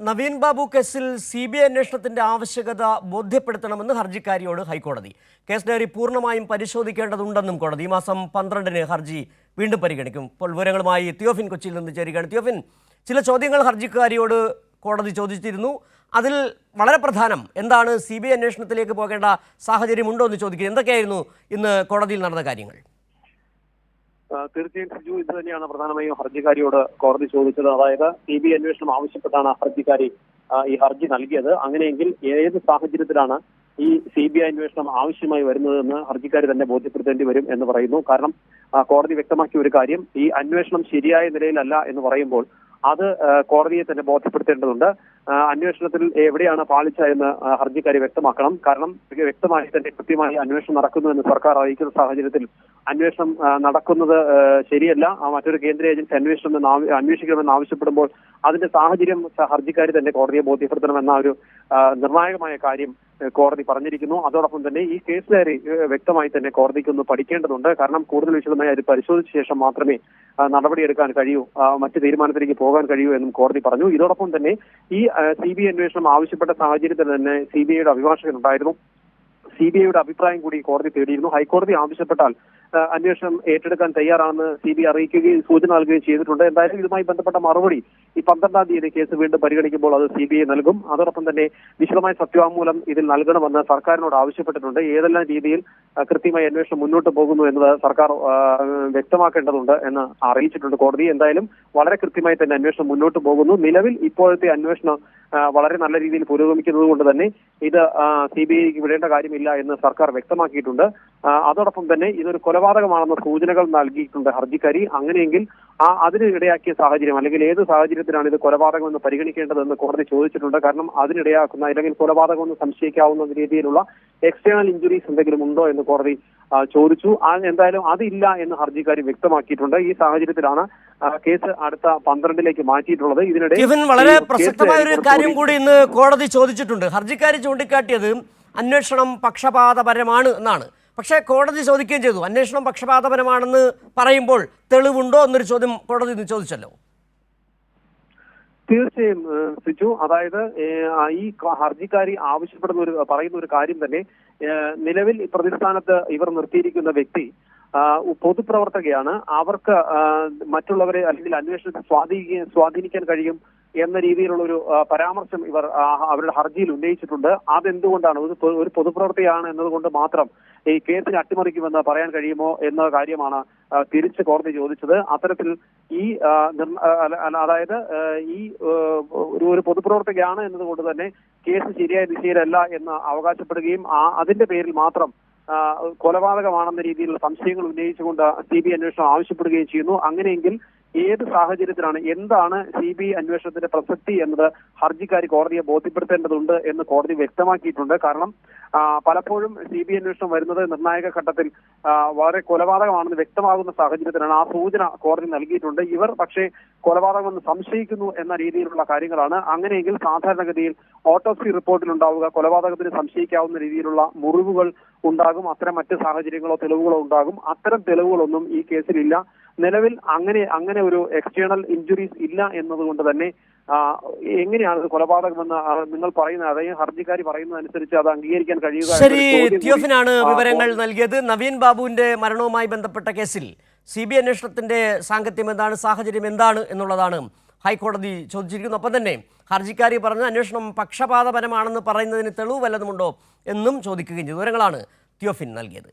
നവീൻ ബാബു കേസിൽ CBI അന്വേഷണത്തിന്റെ ആവശ്യകത ബോധ്യപ്പെടുത്തണമെന്ന് ഹർജിക്കാരിയോട് ഹൈക്കോടതി. കേസ് ഡയറി പൂർണ്ണമായും പരിശോധിക്കേണ്ടതുണ്ടെന്നും കോടതി. ഈ മാസം 12-ന് ഹർജി വീണ്ടും പരിഗണിക്കും. ഇപ്പോൾ വിവരങ്ങളുമായി തിയോഫിൻ കൊച്ചിയിൽ നിന്ന് ചേരുകയാണ്. തിയോഫിൻ, ചില ചോദ്യങ്ങൾ ഹർജിക്കാരിയോട് കോടതി ചോദിച്ചിരുന്നു. അതിൽ വളരെ പ്രധാനം എന്താണ്, CBI അന്വേഷണത്തിലേക്ക് പോകേണ്ട സാഹചര്യമുണ്ടോ എന്ന് ചോദിക്കുന്നത്. എന്തൊക്കെയായിരുന്നു ഇന്ന് കോടതിയിൽ നടന്ന കാര്യങ്ങൾ? തീർച്ചയായും സിജു, ഇത് തന്നെയാണ് പ്രധാനമായും ഹർജിക്കാരിയോട് കോടതി ചോദിച്ചത്. അതായത് CBI അന്വേഷണം ആവശ്യപ്പെട്ടാണ് ഹർജിക്കാരി ഈ ഹർജി നൽകിയത്. അങ്ങനെയെങ്കിൽ ഏത് സാഹചര്യത്തിലാണ് ഈ CBI അന്വേഷണം ആവശ്യമായി വരുന്നതെന്ന് ഹർജിക്കാരി തന്നെ ബോധ്യപ്പെടുത്തേണ്ടി വരും എന്ന് പറയുന്നു. കാരണം കോടതി വ്യക്തമാക്കിയ ഒരു കാര്യം, ഈ അന്വേഷണം ശരിയായ നിലയിലല്ല എന്ന് പറയുമ്പോൾ അത് കോടതിയെ തന്നെ ബോധ്യപ്പെടുത്തേണ്ടതുണ്ട്. അന്വേഷണത്തിൽ എവിടെയാണ് പാളിച്ച എന്ന് ഹർജിക്കാരി വ്യക്തമാക്കണം. കാരണം വ്യക്തമായി തന്നെ കൃത്യമായി അന്വേഷണം നടക്കുന്നുവെന്ന് സർക്കാർ അറിയിക്കുന്ന സാഹചര്യത്തിൽ അന്വേഷണം നടക്കുന്നത് ശരിയല്ല, മറ്റൊരു കേന്ദ്ര ഏജൻസി അന്വേഷിക്കണമെന്ന് ആവശ്യപ്പെടുമ്പോൾ അതിന്റെ സാഹചര്യം ഹർജിക്കാരി തന്നെ കോടതിയെ ബോധ്യപ്പെടുത്തണമെന്ന ഒരു നിർണായകമായ കാര്യം കോടതി പറഞ്ഞിരിക്കുന്നു. അതോടൊപ്പം തന്നെ ഈ കേസ് ഡയറി വ്യക്തമായി തന്നെ കോടതിക്കൊന്ന് പഠിക്കേണ്ടതുണ്ട്. കാരണം കൂടുതൽ വിശദമായി അത് പരിശോധിച്ച ശേഷം മാത്രമേ നടപടിയെടുക്കാൻ കഴിയൂ, മറ്റ് തീരുമാനത്തിലേക്ക് പോകാൻ കഴിയൂ എന്നും കോടതി പറഞ്ഞു. ഇതോടൊപ്പം തന്നെ ഈ CBI അന്വേഷണം ആവശ്യപ്പെട്ട സാഹചര്യത്തിൽ തന്നെ CBIയുടെ അഭിഭാഷകൻ ഉണ്ടായിരുന്നു. CBIയുടെ അഭിപ്രായം കൂടി കോടതി തേടിയിരുന്നു. ഹൈക്കോടതി ആവശ്യപ്പെട്ടാൽ അന്വേഷണം ഏറ്റെടുക്കാൻ തയ്യാറാണെന്ന് CBI അറിയിക്കുകയും സൂചന നൽകുകയും ചെയ്തിട്ടുണ്ട്. എന്തായാലും ഇതുമായി ബന്ധപ്പെട്ട മറുപടി ഈ 12-ാം തീയതി കേസ് വീണ്ടും പരിഗണിക്കുമ്പോൾ അത് CBI നൽകും. അതോടൊപ്പം തന്നെ വിശദമായ സത്യവാങ്മൂലം ഇതിൽ നൽകണമെന്ന് സർക്കാരിനോട് ആവശ്യപ്പെട്ടിട്ടുണ്ട്. ഏതെല്ലാം രീതിയിൽ കൃത്യമായി അന്വേഷണം മുന്നോട്ട് പോകുന്നു എന്നത് സർക്കാർ വ്യക്തമാക്കേണ്ടതുണ്ട് എന്ന് അറിയിച്ചിട്ടുണ്ട് കോടതി. എന്തായാലും വളരെ കൃത്യമായി തന്നെ അന്വേഷണം മുന്നോട്ട് പോകുന്നു. നിലവിൽ ഇപ്പോഴത്തെ അന്വേഷണം വളരെ നല്ല രീതിയിൽ പുരോഗമിക്കുന്നത് കൊണ്ട് തന്നെ ഇത് CBIക്ക് വിടേണ്ട കാര്യമില്ല എന്ന് സർക്കാർ വ്യക്തമാക്കിയിട്ടുണ്ട്. അതോടൊപ്പം തന്നെ ഇതൊരു കൊലപാതകമാണെന്ന സൂചനകൾ നൽകിയിട്ടുണ്ട് ഹർജിക്കാരി. അങ്ങനെയെങ്കിൽ അതിന് ഇടയാക്കിയ സാഹചര്യം അല്ലെങ്കിൽ ഏത് സാഹചര്യത്തിലാണ് ഇത് കൊലപാതകമെന്ന് പരിഗണിക്കേണ്ടതെന്ന് കോടതി ചോദിച്ചിട്ടുണ്ട്. കാരണം അതിനിടയാക്കുന്ന അല്ലെങ്കിൽ കൊലപാതകമെന്ന് സംശയിക്കാവുന്ന രീതിയിലുള്ള എക്സ്റ്റേണൽ ഇഞ്ചുറീസ് എന്തെങ്കിലും ഉണ്ടോ എന്ന് കോടതി ചോദിച്ചു. എന്തായാലും അതില്ല എന്ന് ഹർജിക്കാരി വ്യക്തമാക്കിയിട്ടുണ്ട്. ഈ സാഹചര്യത്തിലാണ് കേസ് അടുത്ത 12-ലേക്ക് മാറ്റിയിട്ടുള്ളത്. ഇതിനിടെ വളരെ പ്രസക്തമായ ഒരു കാര്യം കൂടി ഇന്ന് കോടതി ചോദിച്ചിട്ടുണ്ട്. ഹർജിക്കാരി ചൂണ്ടിക്കാട്ടിയത് അന്വേഷണം പക്ഷപാതപരമാണ് എന്നാണ്. പക്ഷേ കോടതി ചോദിക്കുകയും ചെയ്തു, അന്വേഷണം പക്ഷപാതപരമാണെന്ന് പറയുമ്പോൾ തെളിവുണ്ടോ എന്നൊരു ചോദ്യം കോടതി ഇന്ന് ചോദിച്ചല്ലോ. തീർച്ചയായും സിജു, അതായത് ഈ ഹർജിക്കാരി പറയുന്ന ഒരു കാര്യം തന്നെ, നിലവിൽ പ്രതിസ്ഥാനത്ത് ഇവർ നിർത്തിയിരിക്കുന്ന വ്യക്തി പൊതുപ്രവർത്തകയാണ്. അവർക്ക് മറ്റുള്ളവരെ അല്ലെങ്കിൽ അന്വേഷണത്തെ സ്വാധീനിക്കാൻ കഴിയും എന്ന രീതിയിലുള്ള ഒരു പരാമർശം ഇവർ അവരുടെ ഹർജിയിൽ ഉന്നയിച്ചിട്ടുണ്ട്. അതെന്തുകൊണ്ടാണ് ഒരു പൊതുപ്രവർത്തകയാണ് എന്നതുകൊണ്ട് മാത്രം ഈ കേസിനെ അട്ടിമറിക്കുമെന്ന് പറയാൻ കഴിയുമോ എന്ന കാര്യമാണ് തിരിച്ച് കോടതി ചോദിച്ചത്. അത്തരത്തിൽ ഈ അതായത് ഈ ഒരു പൊതുപ്രവർത്തകയാണ് എന്നതുകൊണ്ട് തന്നെ കേസ് ശരിയായ ദിശയിലല്ല എന്ന് അവകാശപ്പെടുകയും അതിന്റെ പേരിൽ മാത്രം കൊലപാതകമാണെന്ന രീതിയിലുള്ള സംശയങ്ങൾ ഉന്നയിച്ചുകൊണ്ട് CBI അന്വേഷണം ആവശ്യപ്പെടുകയും ചെയ്യുന്നു. അങ്ങനെയെങ്കിൽ ഏത് സാഹചര്യത്തിലാണ്, എന്താണ് CBI അന്വേഷണത്തിന്റെ പ്രസക്തി എന്നത് ഹർജിക്കാരി കോടതിയെ ബോധ്യപ്പെടുത്തേണ്ടതുണ്ട് എന്ന് കോടതി വ്യക്തമാക്കിയിട്ടുണ്ട്. കാരണം പലപ്പോഴും CBI അന്വേഷണം വരുന്നത് നിർണായക ഘട്ടത്തിൽ വളരെ കൊലപാതകമാണെന്ന് വ്യക്തമാകുന്ന സാഹചര്യത്തിലാണ് ആ സൂചന കോടതി നൽകിയിട്ടുണ്ട്. ഇവർ പക്ഷേ കൊലപാതകമെന്ന് സംശയിക്കുന്നു എന്ന രീതിയിലുള്ള കാര്യങ്ങളാണ്. അങ്ങനെയെങ്കിൽ സാധാരണഗതിയിൽ ഓട്ടോപ്സി റിപ്പോർട്ടിൽ ഉണ്ടാവുക കൊലപാതകത്തിന് സംശയിക്കാവുന്ന രീതിയിലുള്ള മുറിവുകൾ ഉണ്ടാകും, അത്തരം മറ്റ് സാഹചര്യങ്ങളോ തെളിവുകളോ ഉണ്ടാകും. അത്തരം തെളിവുകളൊന്നും ഈ കേസിലില്ല. നിലവിൽ അങ്ങനെ ഒരു എക്സ്റ്റേണൽ ഇഞ്ചുറീസ് ഇല്ല എന്നതുകൊണ്ട് തന്നെ എങ്ങനെയാണ് കൊലപാതകമെന്ന് നിങ്ങൾ പറയുന്നത്, അതായത് ഹർജിക്കാരി പറയുന്നതനുസരിച്ച് അത് അംഗീകരിക്കാൻ കഴിയുക? ശരി, തിയോഫിനാണ് വിവരങ്ങൾ നൽകിയത്. നവീൻ ബാബുവിന്റെ മരണവുമായി ബന്ധപ്പെട്ട കേസിൽ CBI അന്വേഷണത്തിന്റെ സാങ്കത്യം എന്താണ്, സാഹചര്യം എന്താണ് എന്നുള്ളതാണ് ഹൈക്കോടതി ചോദിച്ചിരിക്കുന്നത്. ഒപ്പം തന്നെ ഹർജിക്കാരി പറഞ്ഞ അന്വേഷണം പക്ഷപാതപരമാണെന്ന് പറയുന്നതിന് തെളിവ് വല്ലതുമുണ്ടോ എന്നും ചോദിക്കുകയും ചെയ്തു. വിവരങ്ങളാണ് തിയോഫിൻ നൽകിയത്.